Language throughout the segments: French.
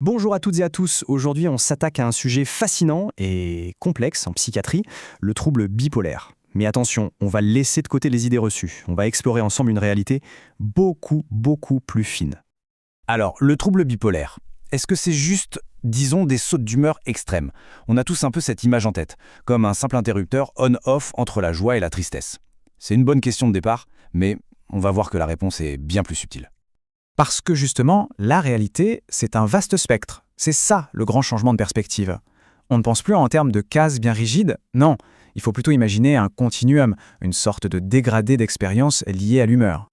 Bonjour à toutes et à tous, aujourd'hui on s'attaque à un sujet fascinant et complexe en psychiatrie, le trouble bipolaire. Mais attention, on va laisser de côté les idées reçues, on va explorer ensemble une réalité beaucoup plus fine. Alors, le trouble bipolaire, est-ce que c'est juste, disons, des sautes d'humeur extrêmes? On a tous un peu cette image en tête, comme un simple interrupteur on-off entre la joie et la tristesse. C'est une bonne question de départ, mais on va voir que la réponse est bien plus subtile. Parce que justement, la réalité, c'est un vaste spectre. C'est ça le grand changement de perspective. On ne pense plus en termes de cases bien rigides, non. Il faut plutôt imaginer un continuum, une sorte de dégradé d'expérience liée à l'humeur.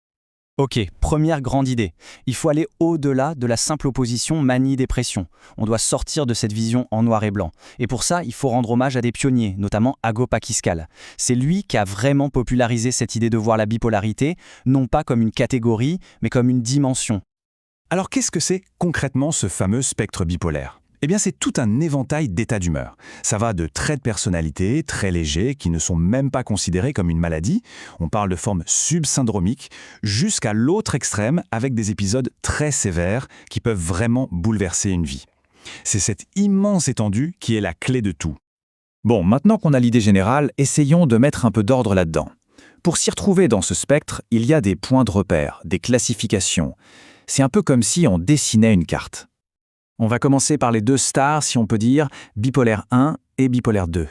Ok, première grande idée. Il faut aller au-delà de la simple opposition manie-dépression. On doit sortir de cette vision en noir et blanc. Et pour ça, il faut rendre hommage à des pionniers, notamment Ago Pakiscal. C'est lui qui a vraiment popularisé cette idée de voir la bipolarité, non pas comme une catégorie, mais comme une dimension. Alors qu'est-ce que c'est concrètement ce fameux spectre bipolaire ? Eh bien c'est tout un éventail d'états d'humeur. Ça va de traits de personnalité très légers qui ne sont même pas considérés comme une maladie, on parle de formes subsyndromiques, jusqu'à l'autre extrême avec des épisodes très sévères qui peuvent vraiment bouleverser une vie. C'est cette immense étendue qui est la clé de tout. Bon, maintenant qu'on a l'idée générale, essayons de mettre un peu d'ordre là-dedans. Pour s'y retrouver dans ce spectre, il y a des points de repère, des classifications. C'est un peu comme si on dessinait une carte. On va commencer par les deux stars, si on peut dire, bipolaire 1 et bipolaire 2.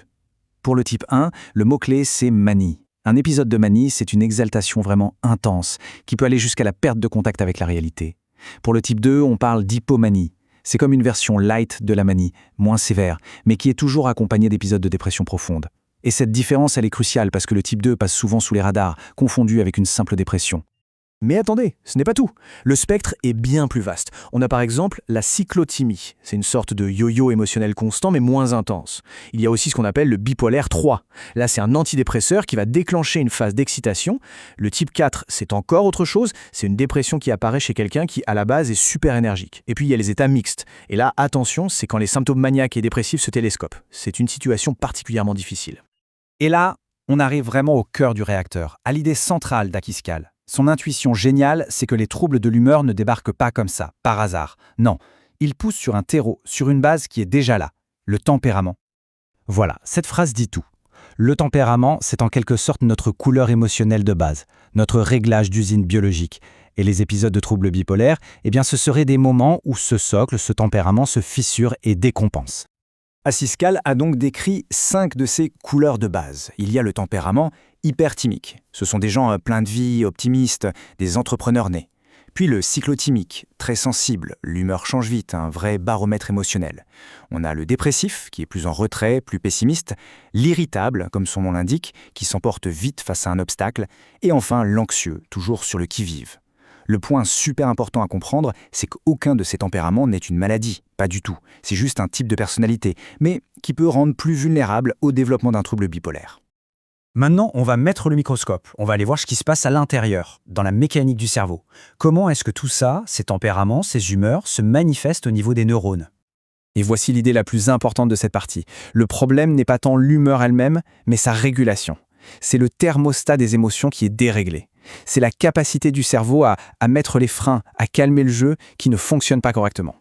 Pour le type 1, le mot-clé, c'est manie. Un épisode de manie, c'est une exaltation vraiment intense, qui peut aller jusqu'à la perte de contact avec la réalité. Pour le type 2, on parle d'hypomanie. C'est comme une version light de la manie, moins sévère, mais qui est toujours accompagnée d'épisodes de dépression profonde. Et cette différence, elle est cruciale parce que le type 2 passe souvent sous les radars, confondu avec une simple dépression. Mais attendez, ce n'est pas tout. Le spectre est bien plus vaste. On a par exemple la cyclothymie. C'est une sorte de yo-yo émotionnel constant mais moins intense. Il y a aussi ce qu'on appelle le bipolaire 3. Là, c'est un antidépresseur qui va déclencher une phase d'excitation. Le type 4, c'est encore autre chose. C'est une dépression qui apparaît chez quelqu'un qui, à la base, est super énergique. Et puis, il y a les états mixtes. Et là, attention, c'est quand les symptômes maniaques et dépressifs se télescopent. C'est une situation particulièrement difficile. Et là, on arrive vraiment au cœur du réacteur, à l'idée centrale d'Akiscal. Son intuition géniale, c'est que les troubles de l'humeur ne débarquent pas comme ça, par hasard. Non, ils poussent sur un terreau, sur une base qui est déjà là, le tempérament. Voilà, cette phrase dit tout. Le tempérament, c'est en quelque sorte notre couleur émotionnelle de base, notre réglage d'usine biologique. Et les épisodes de troubles bipolaires, eh bien ce seraient des moments où ce socle, ce tempérament se fissure et décompense. Akiscal a donc décrit 5 de ces couleurs de base. Il y a le tempérament hyperthymique. Ce sont des gens pleins de vie, optimistes, des entrepreneurs nés. Puis le cyclothymique, très sensible, l'humeur change vite, un vrai baromètre émotionnel. On a le dépressif, qui est plus en retrait, plus pessimiste, l'irritable, comme son nom l'indique, qui s'emporte vite face à un obstacle, et enfin l'anxieux, toujours sur le qui-vive. Le point super important à comprendre, c'est qu'aucun de ces tempéraments n'est une maladie, pas du tout. C'est juste un type de personnalité, mais qui peut rendre plus vulnérable au développement d'un trouble bipolaire. Maintenant, on va mettre le microscope. On va aller voir ce qui se passe à l'intérieur, dans la mécanique du cerveau. Comment est-ce que tout ça, ces tempéraments, ces humeurs, se manifestent au niveau des neurones? Et voici l'idée la plus importante de cette partie. Le problème n'est pas tant l'humeur elle-même, mais sa régulation. C'est le thermostat des émotions qui est déréglé. C'est la capacité du cerveau à mettre les freins, à calmer le jeu qui ne fonctionne pas correctement.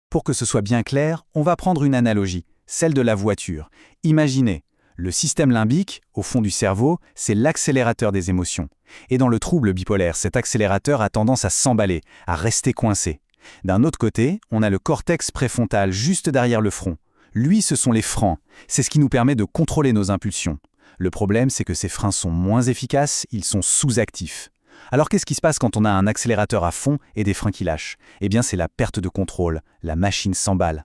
Pour que ce soit bien clair, on va prendre une analogie, celle de la voiture. Imaginez, le système limbique, au fond du cerveau, c'est l'accélérateur des émotions. Et dans le trouble bipolaire, cet accélérateur a tendance à s'emballer, à rester coincé. D'un autre côté, on a le cortex préfrontal juste derrière le front. Lui, ce sont les freins. C'est ce qui nous permet de contrôler nos impulsions. Le problème, c'est que ces freins sont moins efficaces, ils sont sous-actifs. Alors qu'est-ce qui se passe quand on a un accélérateur à fond et des freins qui lâchent? Eh bien, c'est la perte de contrôle, la machine s'emballe.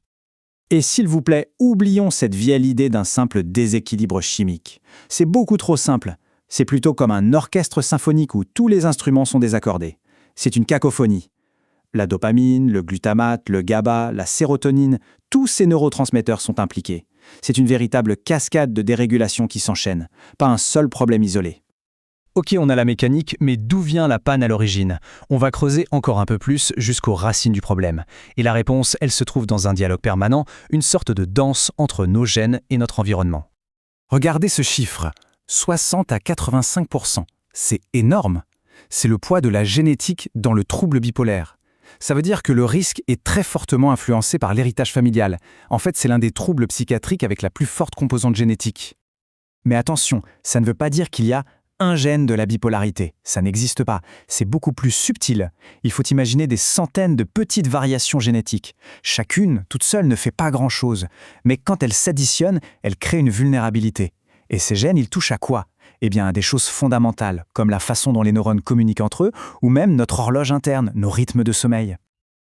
Et s'il vous plaît, oublions cette vieille idée d'un simple déséquilibre chimique. C'est beaucoup trop simple. C'est plutôt comme un orchestre symphonique où tous les instruments sont désaccordés. C'est une cacophonie. La dopamine, le glutamate, le GABA, la sérotonine, tous ces neurotransmetteurs sont impliqués. C'est une véritable cascade de dérégulation qui s'enchaîne, pas un seul problème isolé. Ok, on a la mécanique, mais d'où vient la panne à l'origine? On va creuser encore un peu plus jusqu'aux racines du problème. Et la réponse, elle se trouve dans un dialogue permanent, une sorte de danse entre nos gènes et notre environnement. Regardez ce chiffre, 60 à 85%. C'est énorme. C'est le poids de la génétique dans le trouble bipolaire. Ça veut dire que le risque est très fortement influencé par l'héritage familial. En fait, c'est l'un des troubles psychiatriques avec la plus forte composante génétique. Mais attention, ça ne veut pas dire qu'il y a un gène de la bipolarité. Ça n'existe pas. C'est beaucoup plus subtil. Il faut imaginer des centaines de petites variations génétiques. Chacune, toute seule, ne fait pas grand-chose. Mais quand elles s'additionnent, elles créent une vulnérabilité. Et ces gènes, ils touchent à quoi ? Eh bien, à des choses fondamentales, comme la façon dont les neurones communiquent entre eux, ou même notre horloge interne, nos rythmes de sommeil.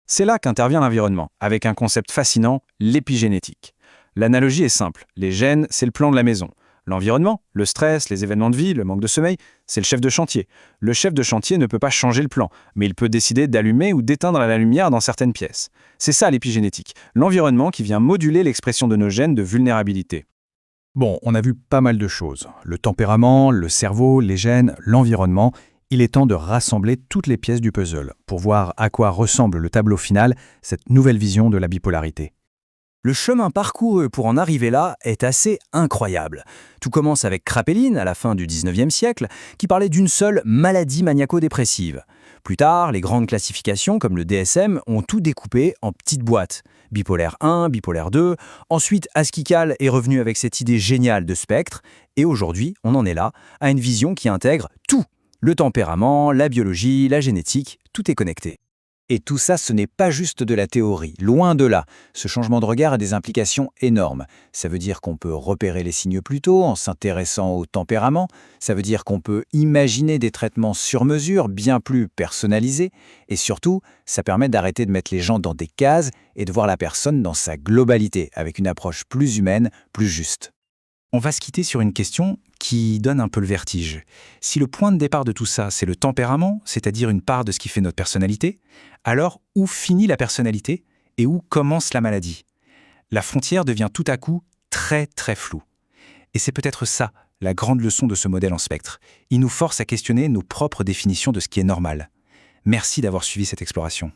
C'est là qu'intervient l'environnement, avec un concept fascinant, l'épigénétique. L'analogie est simple. Les gènes, c'est le plan de la maison. L'environnement, le stress, les événements de vie, le manque de sommeil, c'est le chef de chantier. Le chef de chantier ne peut pas changer le plan, mais il peut décider d'allumer ou d'éteindre la lumière dans certaines pièces. C'est ça l'épigénétique, l'environnement qui vient moduler l'expression de nos gènes de vulnérabilité. Bon, on a vu pas mal de choses. Le tempérament, le cerveau, les gènes, l'environnement. Il est temps de rassembler toutes les pièces du puzzle pour voir à quoi ressemble le tableau final, cette nouvelle vision de la bipolarité. Le chemin parcouru pour en arriver là est assez incroyable. Tout commence avec Kraepelin, à la fin du 19e siècle, qui parlait d'une seule maladie maniaco-dépressive. Plus tard, les grandes classifications, comme le DSM, ont tout découpé en petites boîtes. Bipolaire 1, bipolaire 2. Ensuite, Askical est revenu avec cette idée géniale de spectre. Et aujourd'hui, on en est là, à une vision qui intègre tout. Le tempérament, la biologie, la génétique, tout est connecté. Et tout ça, ce n'est pas juste de la théorie, loin de là. Ce changement de regard a des implications énormes. Ça veut dire qu'on peut repérer les signes plus tôt en s'intéressant au tempérament. Ça veut dire qu'on peut imaginer des traitements sur mesure, bien plus personnalisés. Et surtout, ça permet d'arrêter de mettre les gens dans des cases et de voir la personne dans sa globalité, avec une approche plus humaine, plus juste. On va se quitter sur une question qui donne un peu le vertige. Si le point de départ de tout ça, c'est le tempérament, c'est-à-dire une part de ce qui fait notre personnalité, alors où finit la personnalité et où commence la maladie ? La frontière devient tout à coup très très floue. Et c'est peut-être ça, la grande leçon de ce modèle en spectre. Il nous force à questionner nos propres définitions de ce qui est normal. Merci d'avoir suivi cette exploration.